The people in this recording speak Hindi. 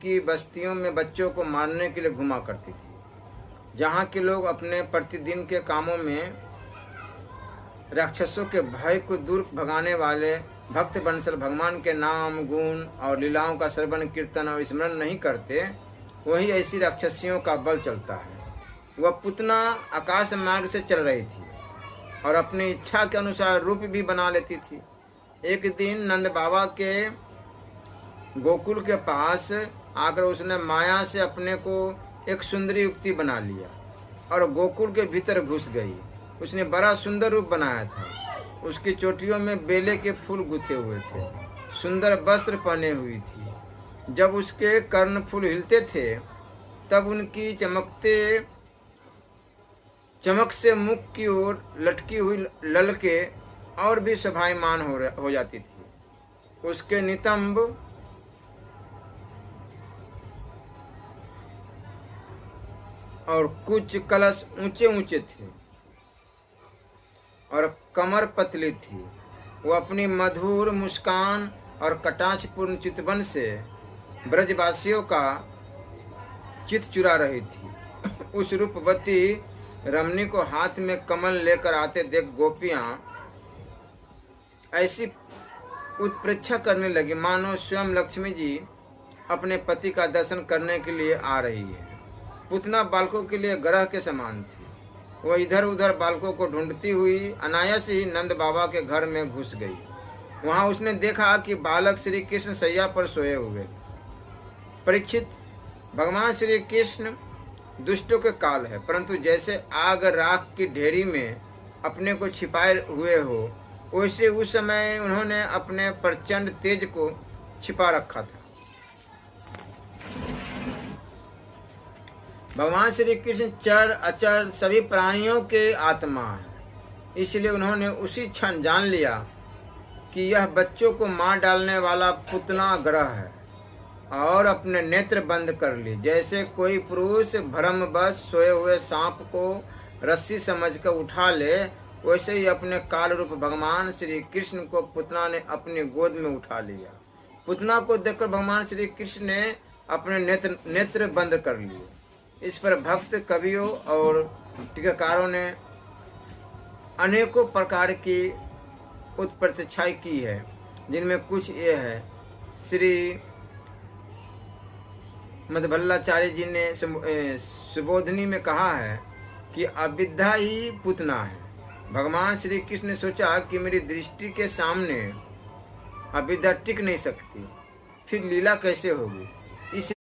की बस्तियों में बच्चों को मारने के लिए घुमा करती थी। जहाँ के लोग अपने प्रतिदिन के कामों में राक्षसों के भय को दूर भगाने वाले भक्त बंसल भगवान के नाम, गुण और लीलाओं का श्रवण, कीर्तन और स्मरण नहीं करते, वही ऐसी राक्षसियों का बल चलता है। वह पुतना आकाश मार्ग से चल रही थी और अपनी इच्छा के अनुसार रूप भी बना लेती थी। एक दिन नंद बाबा के गोकुल के पास आकर उसने माया से अपने को एक सुंदरी युक्ति बना लिया और गोकुल के भीतर घुस गई। उसने बड़ा सुंदर रूप बनाया था। उसकी चोटियों में बेले के फूल गुथे हुए थे, सुंदर वस्त्र पहने हुई थी। जब उसके कर्ण फूल हिलते थे तब उनकी चमक से मुख की ओर लटकी हुई ललके और भी शोभायमान हो जाती थी। उसके नितंब और कुछ कलश ऊंचे ऊंचे थे और कमर पतली थी। वो अपनी मधुर मुस्कान और कटाक्षपूर्ण चितवन से ब्रजवासियों का चित चुरा रही थी। उस रूपवती रमणी को हाथ में कमल लेकर आते देख गोपियां ऐसी उत्प्रेक्षा करने लगी मानो स्वयं लक्ष्मी जी अपने पति का दर्शन करने के लिए आ रही है। पुतना बालकों के लिए ग्रह के समान थी। वह इधर उधर बालकों को ढूंढती हुई अनायास ही नंद बाबा के घर में घुस गई। वहां उसने देखा कि बालक श्री कृष्ण सैया पर सोए हुए। परीक्षित, भगवान श्री कृष्ण दुष्टों के काल है, परंतु जैसे आग राख की ढेरी में अपने को छिपाए हुए हो, वैसे उस समय उन्होंने अपने प्रचंड तेज को छिपा रखा था। भगवान श्री कृष्ण चर अचर सभी प्राणियों के आत्मा है, इसलिए उन्होंने उसी क्षण जान लिया कि यह बच्चों को मार डालने वाला पुतना ग्रह है और अपने नेत्र बंद कर ली। जैसे कोई पुरुष भ्रमवश सोए हुए सांप को रस्सी समझकर उठा ले, वैसे ही अपने काल रूप भगवान श्री कृष्ण को पुतना ने अपनी गोद में उठा लिया। पुतना को देखकर भगवान श्री कृष्ण ने अपने नेत्र बंद कर लिए। इस पर भक्त कवियों और टीकाकारों ने अनेकों प्रकार की उत्प्रतिच्छाई की है, जिनमें कुछ ये है। श्री मध्वल्लाचार्य जी ने सुबोधनी में कहा है कि अविद्या ही पुतना है। भगवान श्री कृष्ण ने सोचा कि मेरी दृष्टि के सामने अविद्या टिक नहीं सकती, फिर लीला कैसे होगी। इस